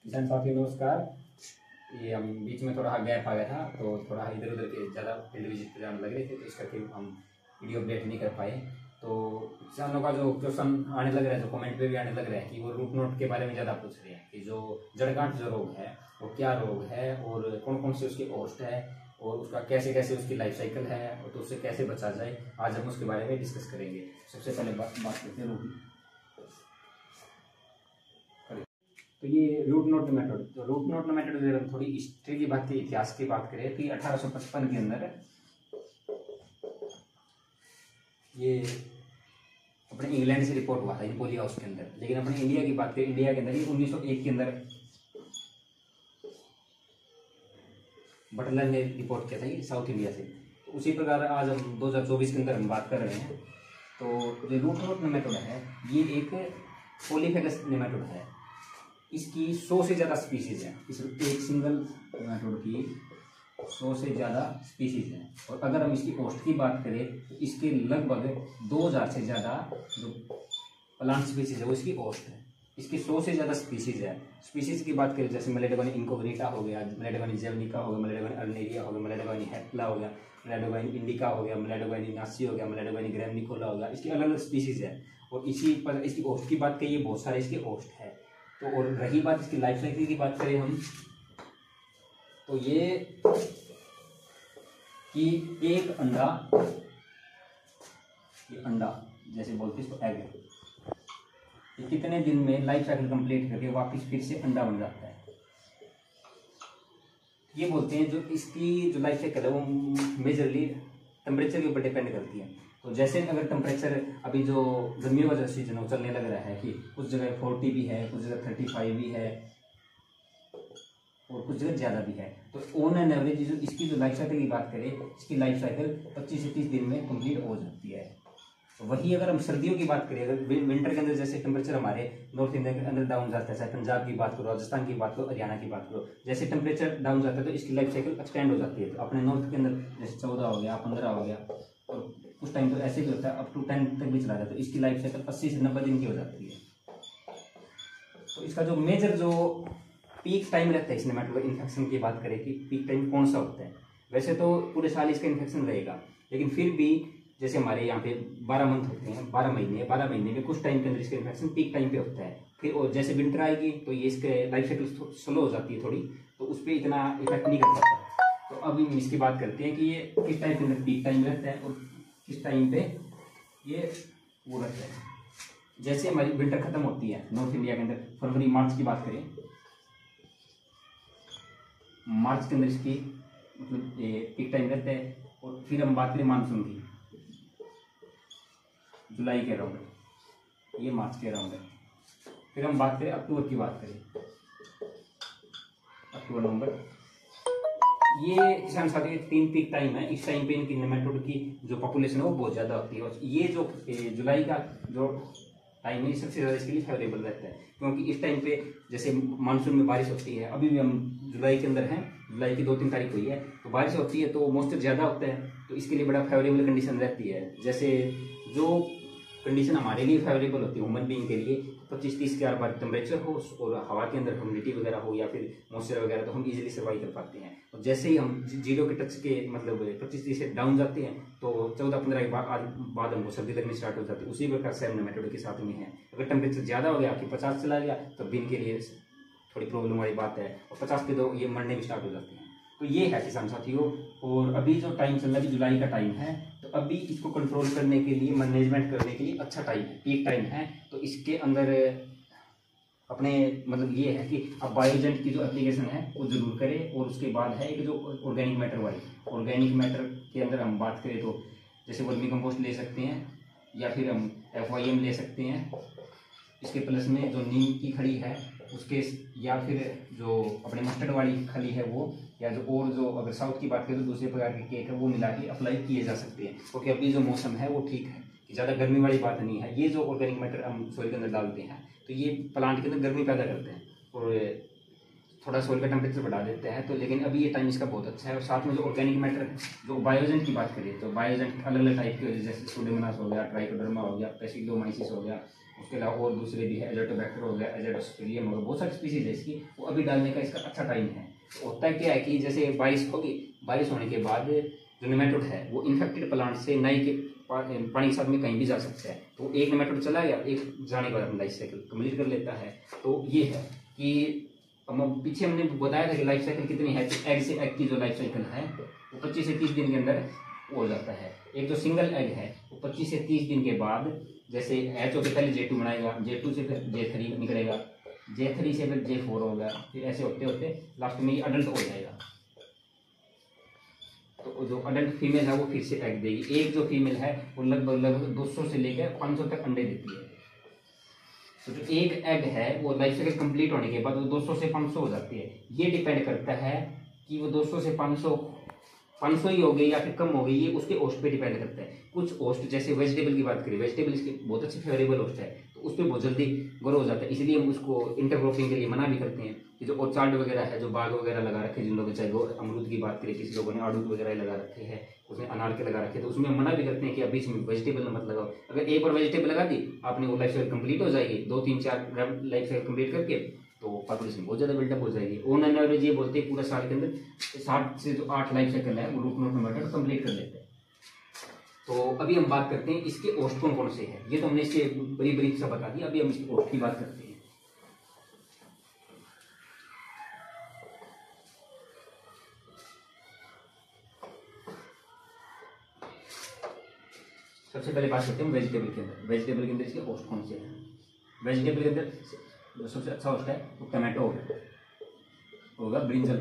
किसान साथियों नमस्कार। ये हम बीच में थोड़ा गैप आ गया था, तो थोड़ा इधर उधर के ज़्यादा फील्ड विजिट पर जाने लग रहे थे, तो इस करके हम वीडियो अपडेट नहीं कर पाए। तो किसानों का जो क्वेश्चन आने लग रहा है, जो कमेंट पे भी आने लग रहा है कि वो रूट नोट के बारे में ज़्यादा पूछ रहे हैं कि जो जड़गांठ जो रोग है वो क्या रोग है और कौन कौन से उसके होस्ट है और उसका कैसे कैसे उसकी लाइफ साइकिल है और तो उससे कैसे बचा जाए। आज हम उसके बारे में डिस्कस करेंगे। सबसे पहले बात करते हैं रोग। तो ये रूट नोट नेमेटोड, तो रूट नोट नेमेटोड अगर हम थोड़ी हिस्ट्री की बात की, इतिहास की बात करें तो ये 1855 के अंदर ये अपने इंग्लैंड से रिपोर्ट हुआ था इम्पोली हाउस के अंदर। लेकिन अपने इंडिया की बात करें, इंडिया के अंदर ये 1901 के अंदर बटलर ने रिपोर्ट किया था ये साउथ इंडिया से। तो उसी प्रकार आज हम 2024 के अंदर हम बात कर रहे हैं। तो जो रूट नोट नेमेटोड है ये एक पॉलीफेगस नेमेटोड है। इसकी 100 से ज़्यादा स्पीसीज है। इस एक सिंगल नेमेटोड की 100 से ज़्यादा स्पीसीज है। और अगर हम इसकी होस्ट की बात करें तो इसके लगभग 2000 से ज़्यादा जो प्लांट स्पीसीज है वो इसकी होस्ट है। इसकी 100 से ज़्यादा स्पीसीज है। स्पीसीज की बात करें जैसे मेलेडोगानी इनकोग्निटा हो गया, मेलेडोगानी जेवनिका हो गया, मेलेडोगानी अर्नेरिया हो गया, मेलेडोगानी हेप्ला हो गया, मेलेडोगानी इंडिका हो गया, मेलेडोगानी नासी हो गया, मेलेडोगानी ग्रैंडिकोला हो गया। इसकी अलग अलग स्पीसीज है। और इसी पर इसकी होस्ट की बात करिए, बहुत सारे इसके होस्ट है। तो और रही बात इसकी लाइफ साइकिल की बात करें हम, तो ये कि एक अंडा, ये अंडा जैसे बोलते हैं इसको एग, ये कितने दिन में लाइफ साइकिल कंप्लीट करके वापस फिर से अंडा बन जाता है। ये बोलते हैं जो इसकी जो लाइफ साइकिल है वो मेजरली टेम्परेचर के ऊपर डिपेंड करती है। तो जैसे अगर टेम्परेचर अभी जो गर्मियों का जो सीजन है वो चलने लग रहा है कि कुछ जगह 40 भी है, कुछ जगह 35 भी है और कुछ जगह ज़्यादा भी है। तो ऑन एन एवरेज इसकी जो लाइफ साइकिल की बात करें, इसकी लाइफ साइकिल 25 से 30 दिन में कंप्लीट हो जाती है। तो वही अगर हम सर्दियों की बात करें, अगर विंटर के अंदर जैसे टेम्परेचर हमारे नॉर्थ इंडिया के अंदर डाउन जाता है, चाहे पंजाब की बात करो, राजस्थान की बात करो, हरियाणा की बात करो, जैसे टेम्परेचर डाउन जाता है तो इसकी लाइफ साइकिल एक्सटेंड हो जाती है। तो अपने नॉर्थ के अंदर जैसे 14 हो गया, 15 हो गया, और कुछ टाइम तो ऐसे भी होता है अप टू 10 तक भी चला जाता है। तो इसकी लाइफ साइकिल 80 से 90 दिन की हो जाती है। तो इसका जो मेजर जो पीक टाइम रहता है इस नेमेटोड इन्फेक्शन की बात करें कि पीक टाइम कौन सा होता है, वैसे तो पूरे साल इसका इन्फेक्शन रहेगा, लेकिन फिर भी जैसे हमारे यहाँ पे 12 मंथ होते हैं, 12 महीने में कुछ टाइम के अंदर इसका इन्फेक्शन पीक टाइम पे होता है। फिर और जैसे विंटर आएगी तो ये इसके लाइफ साइकिल स्लो हो जाती है थोड़ी, तो उस पर इतना इफेक्ट नहीं कर पाता। तो अब हम इसकी बात करते हैं कि ये किस टाइम के अंदर पीक टाइम रहता है और किस टाइम पे ये वो रहता है। जैसे हमारी विंटर खत्म होती है नॉर्थ इंडिया के अंदर, फरवरी मार्च की बात करें, मार्च के अंदर इसकी मतलब पीक टाइम रहता है। और फिर हम बात करें मानसून की, जुलाई के अराउंड, ये मार्च के अराउंड है। फिर हम बात करें अक्टूबर की बात करें, अक्टूबर नवंबर, ये किसान साथी 3 पीक टाइम है। इस टाइम पे इनकी नेमेटोड की जो पॉपुलेशन है वो बहुत ज़्यादा होती है। और ये जो जुलाई का जो टाइम है सबसे ज़्यादा इसके लिए फेवरेबल रहता है, क्योंकि इस टाइम पे जैसे मानसून में बारिश होती है। अभी भी हम जुलाई के अंदर हैं, जुलाई की 2-3 तारीख हुई है, तो बारिश होती है तो मॉइस्चर ज़्यादा होता है, तो इसके लिए बड़ा फेवरेबल कंडीशन रहती है। जैसे जो कंडीशन हमारे लिए फेवरेबल होती है ह्यूमन बीइंग के लिए, 25-30 के आसपास टेम्परेचर हो और हवा के अंदर ह्यूमिडिटी वगैरह हो या फिर मॉइस्चर वगैरह, तो हम इजीली सर्वाइव कर पाते हैं। और जैसे ही हम जीरो के टच के मतलब 25-30 से डाउन जाते हैं तो 14-15 के बाद हमको सर्दी लगनी स्टार्ट हो जाती है। उसी प्रकार सेम नेमेटोड के साथ में है। अगर टेम्परेचर ज़्यादा हो गया कि 50 चला गया तो बिन के लिए थोड़ी प्रॉब्लम वाली बात है, और 50 के दो ये मरने भी स्टार्ट हो जाते हैं। तो ये है किसान साथियों। और अभी जो टाइम चल रहा है, अभी जुलाई का टाइम है, तो अभी इसको कंट्रोल करने के लिए, मैनेजमेंट करने के लिए अच्छा टाइम है, पीक टाइम है। तो इसके अंदर अपने मतलब ये है कि अब बायोजेंट की जो एप्लीकेशन है वो जरूर करें। और उसके बाद है कि जो ऑर्गेनिक मैटर वाली, ऑर्गेनिक मैटर के अंदर हम बात करें तो जैसे वर्मी कंपोस्ट ले सकते हैं या फिर हम FYM ले सकते हैं। इसके प्लस में जो नीम की खड़ी है उसके, या फिर जो अपने मस्टर्ड वाली खली है वो, या जो और जो अगर साउथ की बात करें तो दूसरे प्रकार के केक है वो मिला के अप्लाई किए जा सकते हैं। क्योंकि अभी जो मौसम है वो ठीक है कि ज़्यादा गर्मी वाली बात नहीं है। ये जो ऑर्गेनिक मैटर हम सॉइल के अंदर डालते हैं तो ये प्लांट के अंदर गर्मी पैदा करते हैं और थोड़ा सॉइल का टेम्परेचर बढ़ा देते हैं। तो लेकिन अभी ये टाइम इसका बहुत अच्छा है। और साथ में जो ऑर्गेनिक मैटर, जो बायोजेंट की बात करें तो बायोजेंट अलग अलग टाइप के, जैसे सुडोमोनास हो गया, ट्राइकोडर्मा हो गया, पेसिडोमाइसिस हो गया, उसके अलावा और दूसरे भी है, एजोटोबैक्टर हो गया, एजोटोस्पिरियम हो गया, बहुत सारी स्पीसीज है इसकी, वो अभी डालने का इसका अच्छा टाइम है। होता है क्या है कि जैसे बारिश होगी, बारिश होने के बाद जो नेमेटोड है वो इन्फेक्टेड प्लांट से नई के पानी के साथ में कहीं भी जा सकता है, तो एक नेमेटोड चला गया, एक जाने के बाद अपना लाइफ साइकिल कंप्लीट कर लेता है। तो ये है कि हम पीछे हमने बताया था कि लाइफ साइकिल कितनी है, तो एग से एग की जो लाइफ साइकिल है वो 25 से 30 दिन के अंदर हो जाता है। एक जो सिंगल एग है वो 25 से 30 दिन के बाद, जैसे एच हो के पहले J2 बनाएगा, J2 से फिर J3 निकलेगा, J3 से फिर J4 होगा, फिर ऐसे होते होते लास्ट में ये अडल्ट हो जाएगा। तो जो अडल्ट फीमेल है वो फिर से एग देगी। एक जो फीमेल है वो लगभग 200 से लेकर 500 तक अंडे देती है। तो जो एक एग है वो लाइफ साइकिल कंप्लीट होने के बाद वो 200 से 500 हो जाती है। ये डिपेंड करता है कि वो 200 से 500 ही हो गई या फिर कम हो गई, ये उसके होस्ट पे डिपेंड करता है। कुछ होस्ट जैसे वेजिटेबल की बात करें, वेजिटेबल इसके बहुत अच्छे फेवरेबल होस्ट है, तो उस पर बहुत जल्दी ग्रो हो जाता है, इसलिए हम उसको इंटरक्रॉपिंग के लिए मना भी करते हैं। कि जो ऑर्चार्ड वगैरह है, जो बाग वगैरह लगा रखे जिन लोगों, चाहे वो अमरूद की बात करें, किसी लोगों ने आड़ू वगैरह लगा रखे हैं, उसमें अनार के लगा रखे हैं, तो उसमें मना भी करते हैं कि अभी इसमें वेजिटेबल मत लगाओ। अगर एक बार वेजिटेबल लगा दी आपने, वो लाइफ साइकिल कंप्लीट हो जाएगी, 2-3-4 लाइफ साइकिल कंप्लीट करके तो पॉपुलेशन बहुत ज़्यादा बिल्डअप हो जाएगी। ऑन एन एवरेज ये बोलते हैं पूरा साल के अंदर 7 से जो 8 लाइफ साइकिल है वो रूट नोट मेथड कंप्लीट कर लेते हैं। तो अभी हम बात करते हैं इसके होस्ट कौन कौन से हैं। ये तो हमने इसके ब्रीफ सा बता दिया, अभी हम इसके होस्ट की बात करते हैं। सबसे पहले बात करते हैं वेजिटेबल के अंदर। वेजिटेबल के अंदर इसके होस्ट कौन से हैं। वेजिटेबल के अंदर जो सबसे अच्छा होस्ट है वो टमाटो होगा, ब्रिंजल,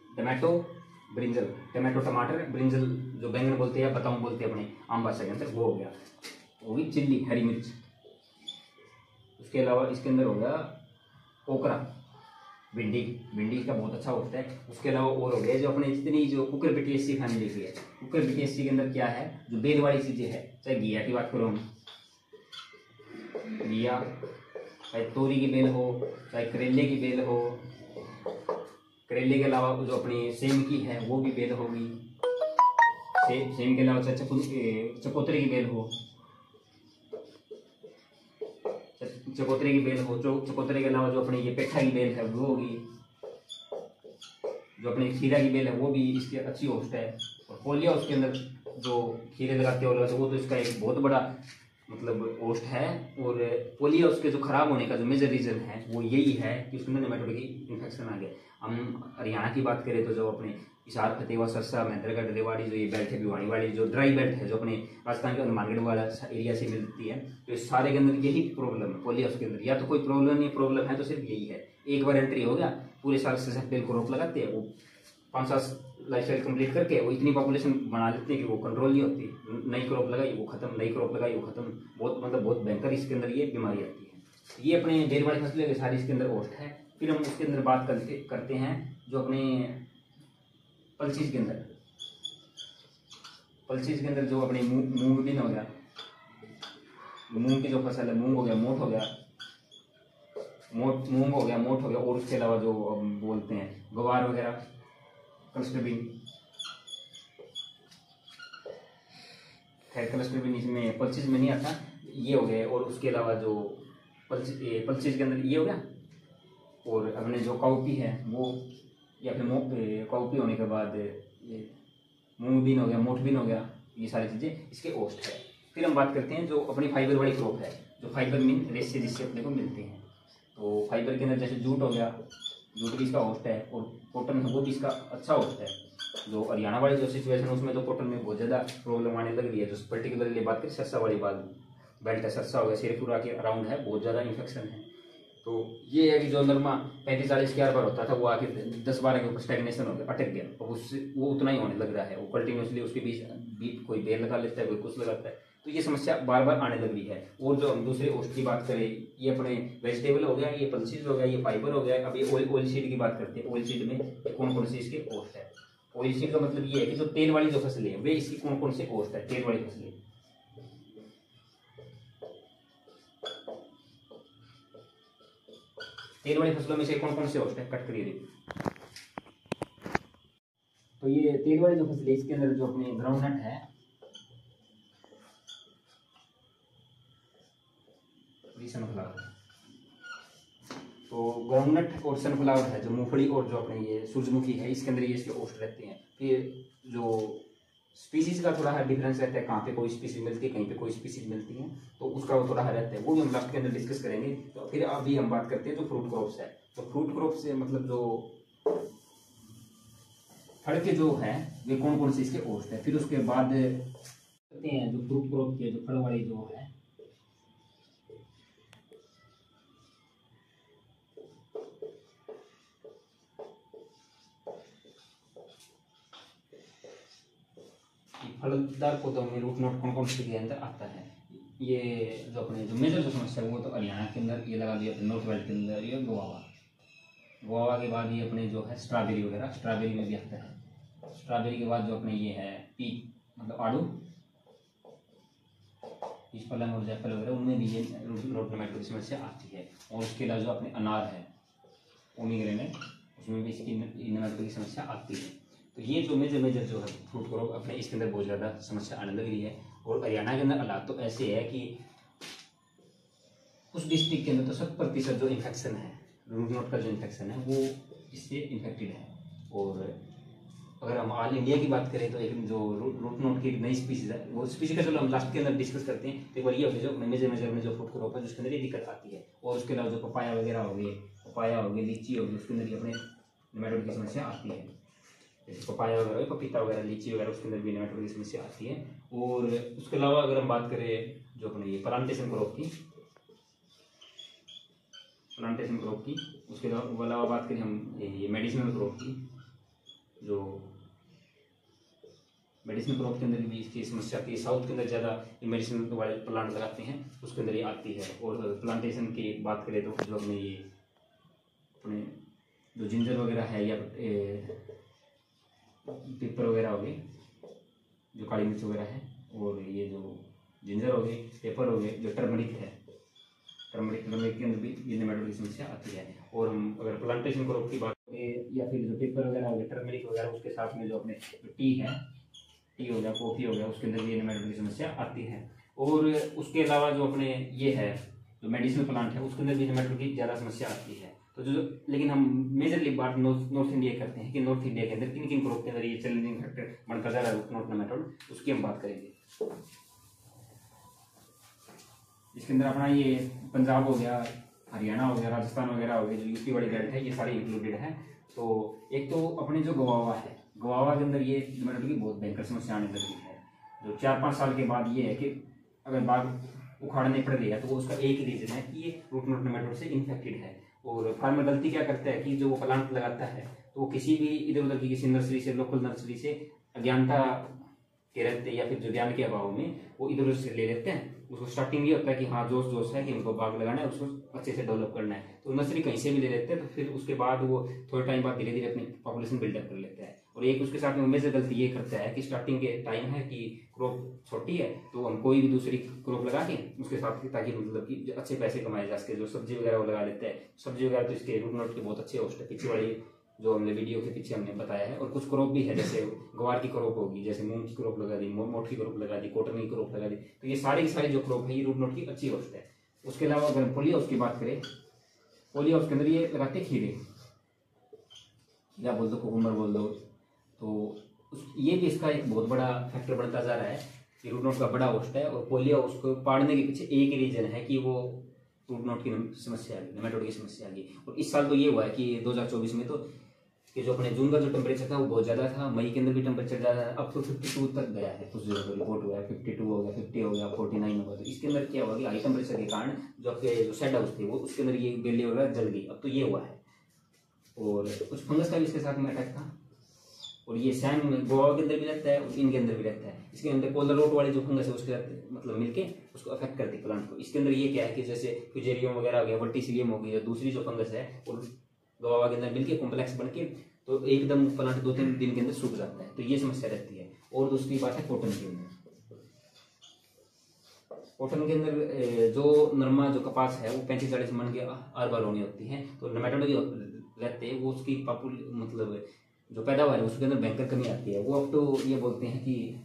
टमाटो, ब्रिंजल, टमाटो टमाटर, ब्रिंजल जो बैंगन बोलते हैं या बताऊं बोलते हैं अपने आम भाषा के अंदर, वो हो गया। वो भी चिल्ली, हरी मिर्च। उसके अलावा इसके अंदर हो गया ओकरा, भिंडी, भिंडी का बहुत अच्छा होता है। उसके अलावा और हो गया जो अपने जितनी जो कुकुरबिटेसी फैमिली की है, कुकुरबिटेसी के अंदर क्या है, जो बेल वाली चीजें है, चाहे घिया की बात करो हम, घिया, चाहे तोरी की बेल हो, चाहे करेले की बेल हो, करेले के अलावा जो अपनी सेम की है वो भी बेल होगी, सेम के अलावा चाहे चकोतरे की बेल हो, चकोतरे की बेल हो, जो चकोतरे के अलावा जो अपनी ये पेठा की बेल है वो होगी, जो अपनी खीरा की बेल है वो भी इसकी अच्छी होस्ट है। और पोलिया उसके अंदर जो खीरे लगाते हो वो तो इसका एक बहुत बड़ा मतलब होस्ट है। और पोलिया उसके जो खराब होने का जो मेजर रीजन है वो यही है कि उसके अंदर नेमेटोड की इन्फेक्शन आ गया। हम हरियाणा की बात करें तो जो अपने हिसार, फतेहवा, सरसा, महेंद्रगढ़, रेवाड़ी जो ये बेल्ट है, भिवानी वाली जो ड्राई बेल्ट है, जो अपने राजस्थान के हनुमानगढ़ वाला एरिया से मिलती है, तो इस सारे के अंदर यही प्रॉब्लम है पोलिया उसके अंदर। या तो कोई प्रॉब्लम नहीं, प्रॉब्लम है तो सिर्फ यही है। एक बार एंट्री हो गया, पूरे साल से बेल को रोक लगाते हैं, वो 5 साल लाइफ साइकिल कंप्लीट करके वो इतनी पॉपुलेशन बना लेते हैं कि वो कंट्रोल नहीं होती। नई क्रॉप लगाई वो खत्म, नई क्रॉप लगाई वो खत्म, बहुत मतलब बहुत भयंकर इसके अंदर ये बीमारी आती है। ये अपने डेढ़ वाली फसलें के सारी इसके अंदर होस्ट है। फिर हम उसके अंदर बात करते हैं जो अपने पल्सीज के अंदर, पल्सीज के अंदर जो अपने मूंग भी हो गया, मूंग की जो फसल है, मूंग हो गया, मोठ हो गया, मूंग हो गया, मोठ हो गया, और उसके अलावा जो बोलते हैं गवार वगैरह, क्लस्टर बीन, खैर क्लस्टर बीन इसमें पल्सीज में नहीं आता, ये हो गए। और उसके अलावा जो पल्सीज के अंदर ये हो गया। और अपने जो काउपी है वो, या फिर काउपी होने के बाद ये मूंग बीन हो गया, मोठ बीन हो गया, ये सारी चीज़ें इसके होस्ट है। फिर हम बात करते हैं जो अपनी फाइबर वाली क्रॉप है, जो फाइबर मीन रेस से जिससे अपने को मिलते हैं। तो फाइबर के अंदर जैसे जूट हो गया, जूट भी इसका होस्ट है, और कॉटन वो भी इसका अच्छा होस्ट है। जो हरियाणा वाली जो सिचुएशन है उसमें तो कॉटन में बहुत ज़्यादा प्रॉब्लम आने लग रही है। जो पर्टिकुलरली बात करें सरसा वाली बात, बेल्ट है, सरसा हो गया, शेरपुरा के अराउंड है, बहुत ज़्यादा इन्फेक्शन है। तो ये है कि जो नरमा 35-40 के बार होता था वो आके 10-12 के ऊपर स्टैग्नेशन हो गया, अटक गया, और उससे वो उतना ही होने लग रहा है। वो कंटिन्यूसली उसके बीच कोई बेल लगा लेता है, कोई कुछ लगाता है, तो ये समस्या बार बार आने लग रही है। और जो हम दूसरे होस्ट की बात करें, ये अपने वेजिटेबल हो गया, ये पल्सीज हो गया, ये फाइबर हो गया। अब ये ऑयल सीड की बात करते हैं। ऑयल सीड में कौन कौन से इसके होस्ट है। ऑयल सीड का मतलब ये है कि जो तेल वाली जो फसलें हैं वे इसकी कौन कौन से होस्ट है, तेल वाली फसलें। तेल वाली फसलों में से कौन कौन से होस्ट है, कट करिए देखिए। तो ये तेल वाली जो फसल है इसके अंदर जो अपनी ग्राउंडनट है, तो ग्राउंडनट और सनफ्लावर है, जो मूंगफली और जो अपने ये सूरजमुखी है, इसके अंदर ये इसके ओस्ट रहते हैं। फिर जो स्पीसीज का थोड़ा डिफरेंस रहता है, कहाँ पे कोई स्पीसीज मिलती है, कहीं पे कोई स्पीसीज मिलती है, तो उसका वो थोड़ा रहता है, वो भी हम लास्ट के अंदर डिस्कस करेंगे। तो फिर अभी हम बात करते हैं जो फ्रूट क्रॉप्स है। तो फ्रूट क्रॉप्स से मतलब जो फल के जो है वे कौन कौन से इसके ओस्ट है। फिर उसके बाद करते हैं जो फ्रूट क्रॉप के जो फल वाली जो है, फलदार पौधों में रूट नोट कौन कौन से के अंदर आता है। ये जो अपने जो मेजर जो समस्या है वो तो हरियाणा के अंदर ये लगा दिया, नॉर्थ वेस्ट के अंदर ये गोवा के बाद ये अपने जो है स्ट्रॉबेरी वगैरह, स्ट्रॉबेरी में भी आता है। स्ट्रॉबेरी के बाद जो अपने ये है पीच मतलब आड़ू, पीच फलन और जायफल वगैरह, उनमें भी ये रूट नेमेटोड की समस्या आती है। और उसके अलावा जो अपने अनार है पोमीग्रेनेट, उसमें भी इसकी नेमेटोड की समस्या आती है। तो ये जो मेजर जो है फ्रूट क्रॉप अपने इसके अंदर बहुत ज़्यादा समस्या आने लग रही है। और हरियाणा के अंदर हालात तो ऐसे है कि उस डिस्ट्रिक्ट के अंदर तो 70% जो इन्फेक्शन है, रूट नोट का जो इन्फेक्शन है वो इससे इन्फेक्टेड है। और अगर हम ऑल इंडिया की बात करें तो एक जो रूट नोट की नई स्पीसीज है, वो स्पीसीज का चलो हम लास्ट के अंदर डिस्कस करते हैं। तो एक बार ये हो गया जो मेजर में जो फ्रूट क्रॉप है जिसके अंदर ये दिक्कत आती है। और उसके अलावा जो पपाया वगैरह हो गई, लीची हो गई, उसके अंदर अपने नेमेटोड की समस्या आती है। जैसे पपाया वगैरह, पपीता वगैरह, लीची वगैरह, उसके अंदर भी नेमेटोड की समस्या आती है। और उसके अलावा अगर हम बात करें जो अपने ये प्लांटेशन क्रॉप की, उसके अलावा बात करें हम ये मेडिसिनल क्रॉप की, जो मेडिसिनल क्रॉप के अंदर भी इसकी समस्या आती है। साउथ के अंदर ज़्यादा मेडिसिनल वाले प्लांट लगाते हैं, उसके अंदर ये आती है। और प्लांटेशन की बात करें तो जो अपने ये अपने जो जिंजर वगैरह है या पेपर वगैरह हो गए, जो काली मिर्च वगैरह है, और ये जो जिंजर हो गए, पेपर हो गए, जो टर्मरिक है, टर्मरिक के अंदर भी ये नेमेटोड की समस्या आती है। और हम अगर प्लांटेशन क्रॉप की बात करें या फिर जो पेपर वगैरह हो गए, टर्मरिक वगैरह, उसके साथ में जो अपने टी है, टी हो गया, कॉफ़ी हो गया, उसके अंदर भी नेमेटोड की समस्या आती है। और उसके अलावा जो अपने ये है जो मेडिसिनल प्लांट है, उसके अंदर भी नेमेटोड की ज़्यादा समस्या आती है। तो जो लेकिन हम मेजरली बात नॉर्थ इंडिया करते हैं कि नॉर्थ इंडिया के अंदर किन किन क्रॉप के अंदर ये चैलेंजिंग फैक्टर बनता जा रहा है रूट नोट नेमेटोड, उसकी हम बात करेंगे। इसके अंदर अपना ये पंजाब हो गया, हरियाणा हो गया, राजस्थान वगैरह हो गया, जो यूपी वाली बेल्ट है, ये सारी इंक्लूडेड है। तो एक तो अपने जो गवावा है, गवावा के अंदर ये नेमेटोड की बहुत भयंकर समस्या आने लगी है। जो 4-5 साल के बाद ये है कि अगर बाग उखाड़ने पड़ रही है तो उसका एक ही रीजन है कि ये रूट नोट नेमेटोड से इन्फेक्टेड है। और फार्मर गलती क्या करता है कि जो वो प्लांट लगाता है तो वो किसी भी इधर उधर की किसी नर्सरी से, लोकल नर्सरी से अज्ञानता के रहते या फिर जो ज्ञान के अभाव में वो इधर उधर से ले लेते हैं। उसको स्टार्टिंग ये होता है कि हाँ जोश है कि उनको बाग लगाना है, उसको अच्छे से डेवलप करना है, तो नर्सरी कहीं से भी ले लेते हैं। तो फिर उसके बाद वो थोड़े टाइम बाद धीरे धीरे अपनी पॉपुलेशन बिल्डअप कर लेता है। और एक उसके साथ में मेजर गलती ये करता है कि स्टार्टिंग के टाइम है कि क्रॉप छोटी है तो हम कोई भी दूसरी क्रॉप लगा के उसके साथ, ताकि मतलब कि अच्छे पैसे कमाए जा सके। जो सब्जी वगैरह वो लगा लेते हैं, सब्जी वगैरह तो इसके रूट नोट के बहुत अच्छे होस्ट है, पीछे वाली जो हमने वीडियो के पीछे हमने बताया है। और कुछ क्रॉप भी है, जैसे ग्वार की क्रॉप होगी, जैसे मूंग की क्रॉप लगा दी, मोठ की क्रॉप लगा दी, कॉटन की क्रॉप लगा दी, तो ये सारी की सारी जो क्रॉप है ये रूट नोट की अच्छी होस्ट है। उसके अलावा अगर पोलियो हाउस की बात करें, पोलियो हाउस के अंदर ये लगाते हैं खीरे, या बोल दो कुकुम्बर बोल दो, तो ये भी इसका एक बहुत बड़ा फैक्टर बनता जा रहा है कि रूट नोट का बड़ा होस्ट है। और पोलियो हाउस को पाड़ने के पीछे एक ही रीजन है कि वो रूट नोट की समस्या आ गई, नेमेटोड की समस्या आ गई। और इस साल तो ये हुआ है कि 2024 में तो कि जो अपने जून का जो टेम्परेचर था वो बहुत ज़्यादा था, मई के अंदर भी टेम्परेचर ज़्यादा है, अब तो 52 तक गया है, कुछ जगह पर रिपोर्ट हुआ है 52 हो गया, 50 हो गया, 49 हो गया। तो इसके अंदर क्या हुआ कि हाई टेम्परेचर के कारण जो आपके जो शेड हाउस थे वो उसके अंदर ये बेलें वगैरह जल गई, अब तो ये हुआ है। और कुछ फंगस का भी इसके साथ में अटैक था, और ये सैम गोवा के अंदर भी रहता है और इनके अंदर भी रहता है। इसके अंदर पोलर रोट वाले जो फंगस है उसके मतलब मिलके उसको अफेक्ट करती है प्लांट को। इसके अंदर ये क्या है कि जैसे फ्यूजेरियम वगैरह हो गया, वर्टिसिलियम हो गई, दूसरी जो फंगस है और गोवा के अंदर मिलके कॉम्प्लेक्स बन के तो एकदम प्लांट 2-3 दिन के अंदर सूख जाता है, तो ये समस्या रहती है। और दूसरी बात है कॉटन के अंदर, कॉटन के अंदर जो नरमा जो कपास है वो 35-40 मन के आर बार होनी होती है। तो नेमेटोड जो रहते हैं वो उसकी मतलब जो पैदावार है उसके अंदर भयंकर कमी आती है। वो अब तो ये बोलते हैं कि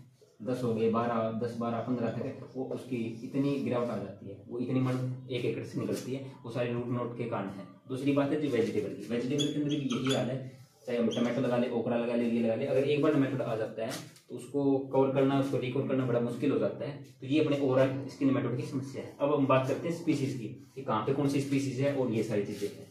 10 हो गए, 12, 10, 12, 15 तक वो उसकी इतनी गिरावट आ जाती है, वो इतनी मन 1 एकड़ से निकलती है, वो सारी रूट नोट के कारण है। दूसरी बात है जो वेजिटेबल की, वेजिटेबल के अंदर भी यही हाल है, चाहे हम टमाटो लगा ले, ओकरा लगा ले, ये लगा ले, अगर एक बार टमाटो आ जाता है तो उसको कवर करना, उसको रिकवर करना बड़ा मुश्किल हो जाता है। तो ये अपने ओवरऑल स्किन नेमेटोड की समस्या है। अब हम बात करते हैं स्पीसीज की, कि कहाँ पे कौन सी स्पीसीज है और ये सारी चीजें हैं।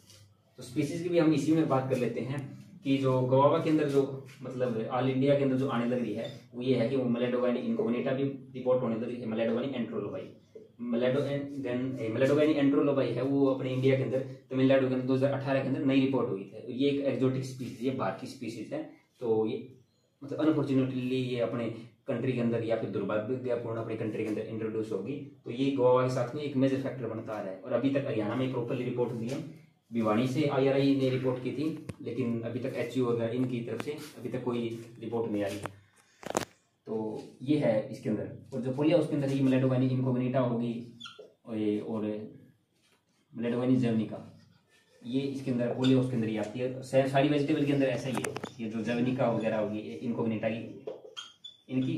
तो स्पीसीज की भी हम इसी में बात कर लेते हैं कि जो गवावा के अंदर जो मतलब ऑल इंडिया के अंदर जो आने लग रही है वो ये है कि वो मेलेडोगाइनी इनकोगनिटा भी रिपोर्ट होने लगी है, मेलेडोगाइनी एंट्रोलोबाई। मेलेडोगाइनी एंट्रोलोबाई है वो अपने इंडिया के अंदर तमिलनाडु के अंदर 2018 के अंदर नई रिपोर्ट हुई थी। ये एक एक्जोटिक स्पीसीज, ये बाहर की स्पीसीज है। तो ये मतलब अनफॉर्चुनेटली ये अपने कंट्री के अंदर या फिर दुर्भाग्यपूर्ण अपनी कंट्री के अंदर इंट्रोड्यूस होगी। तो ये गोवा के साथ में एक मेजर फैक्टर बनता आ रहा है। और अभी तक हरियाणा में प्रॉपरली रिपोर्ट दी है, भिवानी से IRI ने रिपोर्ट की थी, लेकिन अभी तक HU वगैरह इनकी तरफ से अभी तक कोई रिपोर्ट नहीं आई। तो ये है इसके अंदर। और जो पोलिया उसके अंदर ये मेलेडोगाइनी इनकोगनिटा होगी और मेलेडोगाइनी जर्निका, ये इसके अंदर पोलिया उसके अंदर ही आती है। सारी वेजिटेबल के अंदर ऐसा ही है। ये जो जर्निका वगैरह होगी इनकोगनिटा की, इनकी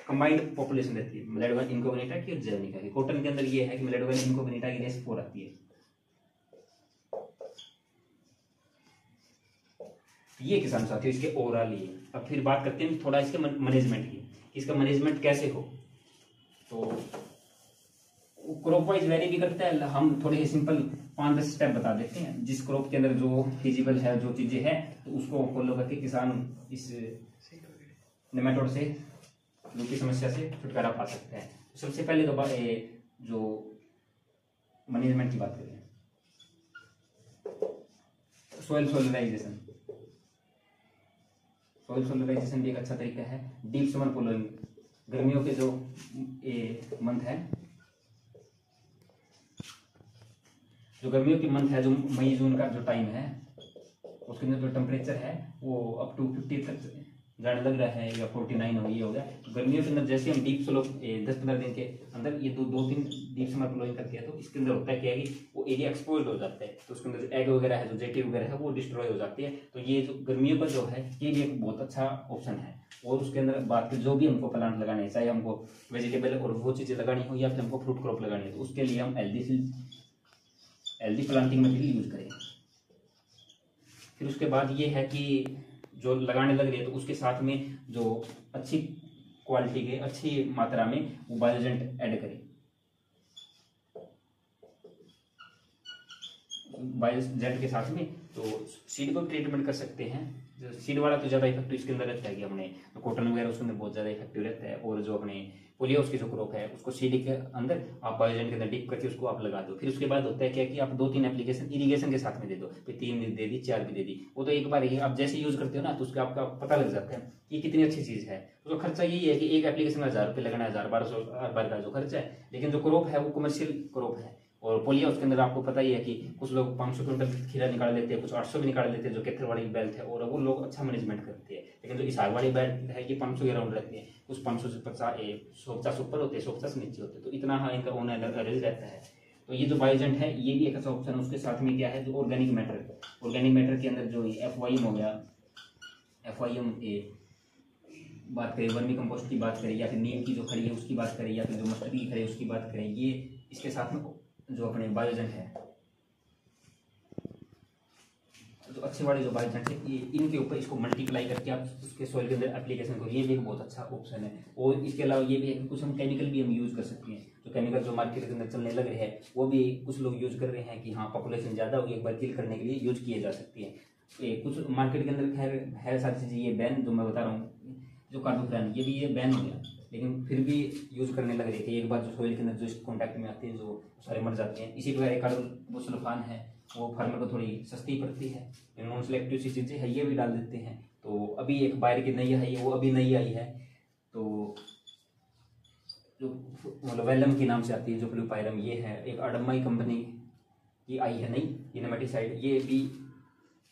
कंबाइंड पॉपुलेशन रहती है मेलेडोगाइनी इनकोगनिटा की और जर्निका की। कॉटन के अंदर ये है कि मेलेडोगाइनी इनकोगनिटा की रेस 4 आती है। ये किसान साथियों इसके ओवरऑल ये। अब फिर बात करते हैं थोड़ा इसके मैनेजमेंट की, इसका मैनेजमेंट कैसे हो। तो क्रॉप वाइज वेरी भी करता है। हम थोड़े सिंपल 5-10 स्टेप बता देते हैं, जिस क्रॉप के अंदर जो फिजिबल है, जो चीजें हैं, तो उसको फॉलो करके किसान इस नेमेटोड से जो की समस्या से छुटकारा पा सकते हैं। सबसे पहले तो जो मैनेजमेंट की बात करें, सॉइल सोलराइजेशन। सॉइल सोलराइजेशन भी एक अच्छा तरीका है। डीप समर फॉलोइंग, गर्मियों के जो मंथ है, जो गर्मियों की मंथ है, जो मई जून का जो टाइम है, उसके अंदर जो टेम्परेचर है वो अप टू 50 तक जाने लग रहा है, या 49 हो, ये हो गया। तो गर्मियों के अंदर जैसे हम डीप स्लो 10-15 दिन के अंदर ये 2-3 डीप समर फ्लोइंग करते हैं, तो इसके अंदर होता है क्या है कि वो एरिया एक्सपोज हो जाता है, तो उसके अंदर एग वगैरह है, जो जेटी वगैरह है, वो डिस्ट्रॉय हो जाती है। तो ये जो गर्मियों का जो है ये भी एक बहुत अच्छा ऑप्शन है। और उसके अंदर बाकी जो भी हमको प्लांट लगाने हैं, चाहे हमको वेजिटेबल और वो चीज़ें लगानी हो या फिर हमको फ्रूट क्रॉप लगानी है, तो उसके लिए हम हेल्दी प्लांटिंग मटेरियल यूज करें। फिर उसके बाद ये है कि जो लगाने लग रहे हैं, तो उसके साथ में जो अच्छी क्वालिटी के, अच्छी मात्रा में वो बायोजेंट ऐड करें। बायोजेंट के साथ में तो सीड को ट्रीटमेंट कर सकते हैं। जो सीड वाला तो ज़्यादा इफेक्टिव इसके अंदर रहता है कि अपने कॉटन वगैरह उसके अंदर बहुत ज़्यादा इफेक्टिव रहता है। और जो अपने पोलियो उसकी जो क्रॉप है, उसको सीड के अंदर आप बायोजेंट के अंदर डिप करके उसको आप लगा दो। फिर उसके बाद होता है क्या कि आप 2-3 एप्लीकेशन इरिगेशन के साथ में दे दो, फिर 3 दे दी, 4 भी दे दी। वो तो एक बार ही आप जैसे यूज करते हो ना, तो उसका आपका पता लग जाता है कि कितनी अच्छी चीज़ है। उसका खर्चा यही है कि एक एप्लीकेशन में 1000 रुपये लगना है, 1000-1200 हर बार का जो खर्चा है। लेकिन जो क्रॉप है वो कमर्शियल क्रॉप है। और पोलिया उसके अंदर आपको पता ही है कि कुछ लोग 500 क्विंटल खीरा निकाल लेते हैं, कुछ 800 भी निकाल लेते हैं, जो केथर वाली बेल्ट है, और वो लोग अच्छा मैनेजमेंट करते हैं। लेकिन जो इसार वाली बेल्ट है ये 500 के अराउंड रहती है, कुछ 500 से 150 ऊपर होते हैं, 150 नीचे होते हैं, तो इतना हाँ इनका ओन एवरेज रहता है। तो ये जो बायोजेंट है ये भी एक अच्छा ऑप्शन है। उसके साथ में क्या है, जो ऑर्गेनिक मैटर के अंदर जो FYM हो गया, FYM बात करें, वर्मी कंपोस्ट की बात करें, या फिर नीम की जो खड़ी है उसकी बात करें, या फिर जो मस्टर्ड की खड़ी है उसकी बात करें, ये इसके साथ में जो अपने बायोजेंट है, जो अच्छे वाले जो बायोजेंट है, ये इनके ऊपर इसको मल्टीप्लाई करके आप उसके सॉइल के अंदर एप्लीकेशन करो, ये भी एक बहुत अच्छा ऑप्शन है। और इसके अलावा ये भी है कि कुछ हम केमिकल भी हम यूज़ कर सकते हैं। जो केमिकल जो मार्केट के अंदर चलने लग रहे हैं, वो भी कुछ लोग यूज़ कर रहे हैं कि हाँ पॉपुलेशन ज़्यादा होगी, एक बार किल करने के लिए यूज किए जा सकती है। कुछ मार्केट के अंदर खैर है सारी चीज़ें, ये बैन जो मैं बता रहा हूँ, जो कार्बोफ्यूरॉन ये भी ये बैन हो गया, लेकिन फिर भी यूज करने लग रहे थे। एक बार जो सॉइल के अंदर जो कॉन्टैक्ट में आते हैं जो सारे मर जाते हैं। इसी प्रकार कार्बोसल्फान है, वो फार्मर को थोड़ी सस्ती पड़ती है। नॉन सेलेक्टिव सी चीज़ें है, ये भी डाल देते हैं। तो अभी एक बायर की नई आई है, वो अभी नई आई है, तो जो मतलब वेलम के नाम से आती है, जो फ्लूपायरम ये है, एक अडमाई कंपनी की आई है नई, ये नेमेटिसाइड, ये भी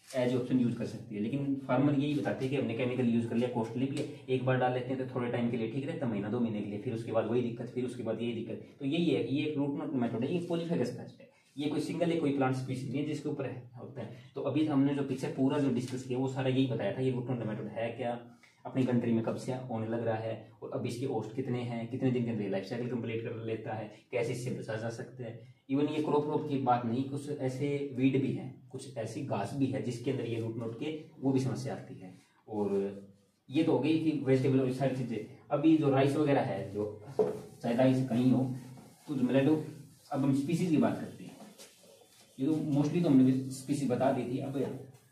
एज ऑप्शन यूज कर सकती है। लेकिन फार्मर यही बताते हैं कि हमने केमिकल यूज कर लिया, कॉस्टली भी है, एक बार डाल लेते हैं तो थोड़े टाइम के लिए ठीक रहता है, महीना 2 महीने के लिए, फिर उसके बाद वही दिक्कत, फिर उसके बाद यही दिक्कत। तो यही है कि ये एक रूट नॉट मेथड है, ये पॉलीफेगस पेस्ट है, ये कोई सिंगल है, कोई प्लांट स्पीशीज नहीं है जिसके ऊपर होता है। तो अभी हमने जो पीछे पूरा जो डिस्कस किया वो सारा यही बताया था, ये रूट नॉट मेथड है क्या, अपनी कंट्री में कब से होने लग रहा है, और अब इसके ओस्ट कितने हैं, कितने दिन के अंदर लाइफ साइकिल कंप्लीट कर लेता है, कैसे इससे बचा जा सकता है। इवन ये क्रॉप की बात नहीं, कुछ ऐसे वीड भी हैं, कुछ ऐसी घास भी है जिसके अंदर ये रूट नोट के वो भी समस्या आती है। और ये तो हो गई कि वेजिटेबल और सारी चीजें। अभी जो राइस वगैरह है, जो चाहे राइस कहीं हो, तो जो मिलेटो, अब हम स्पीसीज की बात करते हैं। ये तो मोस्टली तो हमने स्पीसीज बता दी थी। अब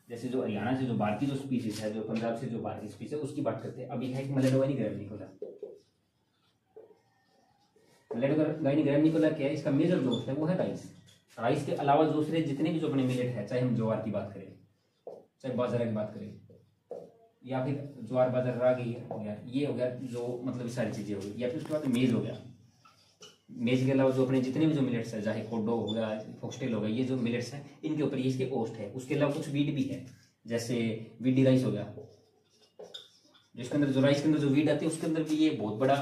जैसे जो हरियाणा से जो भारतीय जो स्पीसीज है, जो पंजाब से जो भारतीय स्पीसीज है, उसकी बात करते हैं। अब ये है मेलेडोगाइनी ग्रैविनिकोला। मेलेडोगाइनी ग्रैविनिकोला क्या है, इसका मेजर जो है वो है राइस। राइस के अलावा दूसरे जितने भी जो अपने मिलेट है, चाहे हम ज्वार की बात करें, चाहे बाजरा की बात करें, या फिर ज्वार बाजरा रागी हो गया, ये हो गया जो मतलब सारी चीजें हो गई, या फिर उसके बाद मेज हो गया। मेज के अलावा जो अपने जितने भी जो मिलेट्स है, चाहे कोडो हो गया, फॉक्सटेल हो गया, ये जो मिलेट्स हैं इनके ऊपर ये इसके ओस्ट है। उसके अलावा कुछ वीट भी है, जैसे वीडी राइस हो गया, जिसके अंदर जो राइस के अंदर जो वीट आती है उसके अंदर भी ये बहुत बड़ा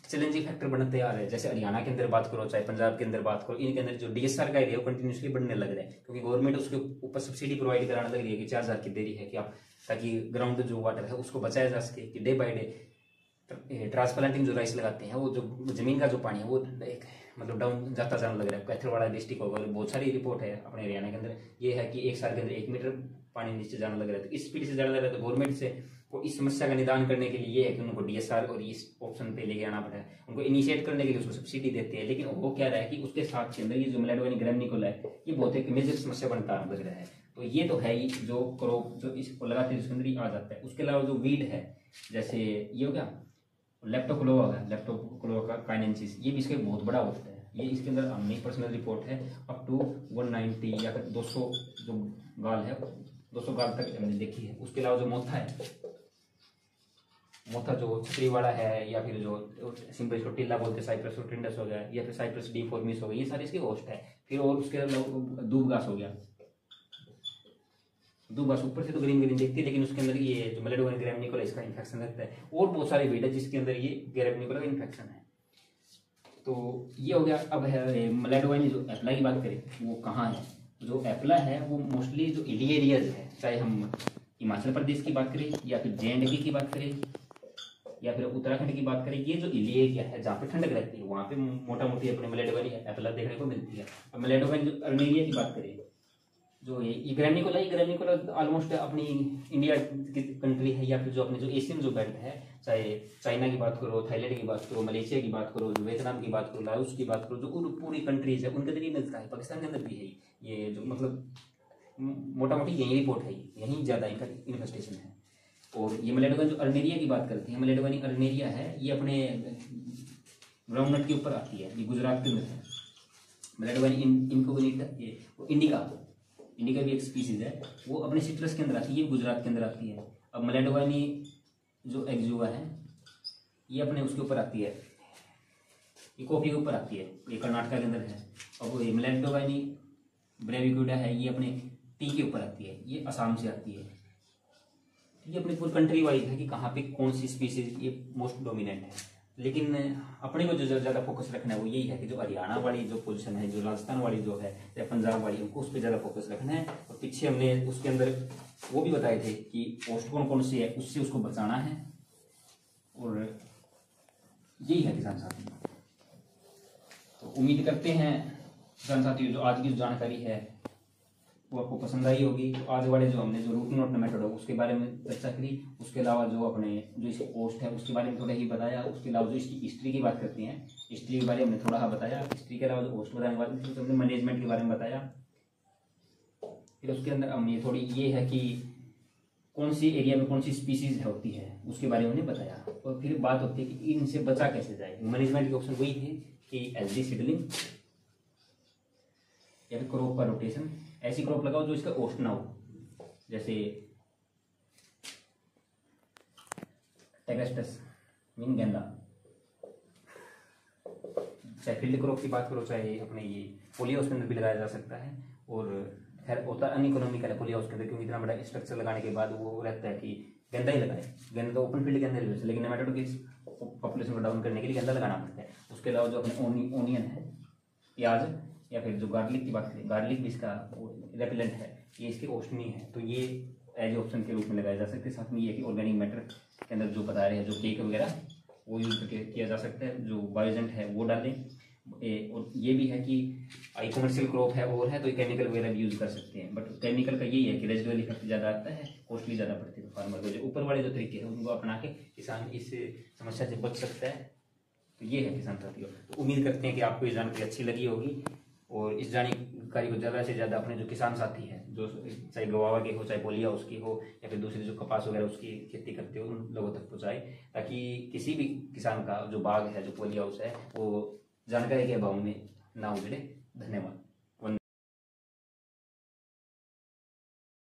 चैलेंजिंग फैक्टर बनते आ रहा है। जैसे हरियाणा के अंदर बात करो, चाहे पंजाब के अंदर बात करो, इनके अंदर जो डीएसआर का एरिया कंटिन्यूसली बढ़ने लग रहा है, क्योंकि गवर्नमेंट उसके ऊपर सब्सिडी प्रोवाइड कराने लग रही है कि 4000 की देरी है कि आप, ताकि ग्राउंड जो वाटर है उसको बचाया जा सके, कि डे बाय डे ट्रांसप्लांटिंग जो राइस लगाते हैं, वो जो जमीन का जो पानी है वो एक मतलब डाउन जाता जाने लग रहा है। कैथरवाड़ा डिस्ट्रिक्ट होगा, बहुत सारी रिपोर्ट है अपने हरियाणा के अंदर, ये है कि एक साल के अंदर 1 मीटर पानी नीचे जाने लग रहा है। तो इस स्पीड से जाने लग रहा है, तो गवर्नमेंट से वो इस समस्या का निदान करने के लिए ये है कि उनको डीएसआर और इस ऑप्शन पे लेके आना पड़ा है, उनको इनिशिएट करने के लिए उसको सब्सिडी देते हैं। लेकिन वो क्या रहा है कि उसके साथ के अंदर ये जो मेलेडोगाइनी ग्रैविनिकोला है, ये बहुत एक मेजर समस्या बनता लग रहा है। तो ये तो है ही जो क्रॉप जो इसको लगाते हैं उसके अंदर ही आ जाता है। उसके अलावा जो वीड है, जैसे ये हो गया लेप्टोक्लोवा होगा, लेप्टोक्लोवा काइनेंसिस, ये भी इसके बहुत बड़ा होता है। ये इसके अंदर हमने पर्सनल रिपोर्ट है अप टू 190 या फिर 200 जो गाल है, 200 गाल तक हमने देखी है। उसके अलावा जो मोथा है, मोथा जो छतरी वाला है, या फिर जो सिंपल इसको टिल्ला बोलते हैं, साइप्रस रोटेंडस हो गया, या फिर साइप्रस डिफॉर्मिस हो गया, ये सारे इसके होस्ट है। फिर और उसके अलावा दूब घास हो गया, दूब घास ऊपर से तो ग्रीन ग्रीन दिखती है, लेकिन उसके अंदर ये जो मेलेडोगाइनी ग्रैविनिकोला इसका इन्फेक्शन रहता है। और बहुत सारे वीड है जिसके अंदर ये ग्रैविनिकोला का इन्फेक्शन है। तो ये हो गया। अब है मेलेडोगाइनी जो एप्ला की बात करें, वो कहाँ है? जो एप्ला है वो मोस्टली जो हिली एरियाज है, चाहे हम हिमाचल प्रदेश की बात करें, या फिर JNK की बात करें, या फिर उत्तराखंड की बात करें, ये जो हिली एरिया है जहाँ पे ठंडक रहती है, वहाँ पे मोटा मोटी अपने मेलेडोगाइनी एप्ला देखने को मिलती है। अब मेलेडोगाइनी जो अर्नेरिया की बात करें, जो ये ग्रैविनिकोला ऑलमोस्ट अपनी इंडिया की कंट्री है, या फिर जो अपने जो एशियन जो बेल्ट है, चाहे चाइना की बात करो, थाईलैंड की बात करो, मलेशिया की बात करो, वियतनाम की बात करो, लाओस की बात करो, जो पूरी कंट्रीज है उनके अंदर ही मिलता है। पाकिस्तान के अंदर भी है ये, जो मतलब मोटा मोटी यही रिपोर्ट है, यहीं ज़्यादा इनका इन्फेस्टेशन है। और ये मेलेडोगाइनी जो अर्नेरिया की बात करते हैं, मेलेडोगाइनी अर्नेरिया है, ये अपने ग्राउंडनट के ऊपर आती है, ये गुजरात के अंदर है। मेलेडोगाइनी इनकोग्निटा, ये इंडिका भी एक स्पीसीज है, वो अपने सिट्रस के अंदर आती है, ये गुजरात के अंदर आती है। अब मेलेडोगाइनी जो एक्जुआ है, ये अपने उसके ऊपर आती है, ये कॉफी के ऊपर आती है, ये कर्नाटका के अंदर है। अब ये मेलेडोगाइनी ब्रेविकुडा है, ये अपने टी के ऊपर आती है, ये असम से आती है। ये अपनी पूरी कंट्री वाइज है कि कहाँ पे कौन सी स्पीसीज ये मोस्ट डोमिनेंट है। लेकिन अपने को जो ज़्यादा फोकस रखना है वो यही है कि जो हरियाणा वाली जो पोजीशन है, जो राजस्थान वाली जो है, या पंजाब वाली, उनको उस पर ज़्यादा फोकस रखना है। और पीछे हमने उसके अंदर वो भी बताए थे कि पोस्ट कौन कौन सी है, उससे उसको बचाना है। और यही है किसान साथी। तो उम्मीद करते हैं किसान साथियों, जो आज की जो जानकारी है वो आपको पसंद आई होगी। तो आज वाले जो हमने जो रूट नोट मेथड है उसके बारे में चर्चा करी, उसके अलावा जो अपने जो इसके पोस्ट है उसके बारे में थोड़ा ही बताया। उसके अलावा जो इसकी हिस्ट्री की बात करते हैं, हिस्ट्री के बारे में हमने थोड़ा बताया। हिस्ट्री के अलावा जो पोस्ट बताने के बाद तो हमने मैनेजमेंट के बारे में बताया। फिर उसके अंदर हमने थोड़ी ये है कि कौन सी एरिया में कौन सी स्पीसीज होती है उसके बारे में उन्हें बताया। और फिर बात होती है कि इनसे बचा कैसे जाए। मैनेजमेंट के ऑप्शन वही थे कि हेल्दी सीडलिंग या फिर क्रॉप का रोटेशन, ऐसी क्रॉप लगाओ जो इसका ओस्ट ना हो, जैसे टेगस्टस मीन गेंदा। चाहे फील्ड क्रॉप की बात करो, चाहे अपने ये पोलिया उसके अंदर भी लगाया जा सकता है। और खैर होता अनइकोनॉमिकल है पोलिया उसके अंदर, क्योंकि इतना बड़ा स्ट्रक्चर लगाने के बाद वो रहता है कि गेंदा ही लगाए। गेंदा तो ओपन फील्ड के अंदर ही, लेकिन नेमाटोड की पॉपुलेशन को डाउन करने के लिए गेंदा लगाना पड़ता है। उसके अलावा जो अपने ओनियन है, प्याज, या फिर जो गार्लिक की बात करें, गार्लिक भी इसका रेपिलेंट है, ये इसके ओस्ट में है। तो ये एज ऑप्शन के रूप में लगाए जा सकते हैं। साथ में ये है कि ऑर्गेनिक मैटर के अंदर जो बता रहे हैं, जो केक वगैरह वो यूज करके किया जा सकता है, जो बायोजेंट है वो डालें। और ये भी है कि आई कमर्शियल क्रॉप है और है तो केमिकल वगैरह भी यूज कर सकते हैं, बट केमिकल का यही है कि रेजिडुअल इफेक्ट ज़्यादा आता है, कॉस्टली ज़्यादा पड़ती है फार्मर को। जो ऊपर वाले जो तरीके हैं उनको अपना के किसान इस समस्या से बच सकता है। तो ये है किसान साथियों। तो उम्मीद करते हैं कि आपको ये जानकारी अच्छी लगी होगी और इस जानकारी को ज़्यादा से ज़्यादा अपने जो किसान साथी हैं, जो चाहे गवावा के हो, चाहे पोलिया उसकी हो, या फिर दूसरी जो कपास वगैरह उसकी खेती करते हो, उन लोगों तक पहुँचाए, ताकि किसी भी किसान का जो बाग है, जो पोलिया हाउस है, वो जानकारी के अभाव में ना उजड़े। धन्यवाद।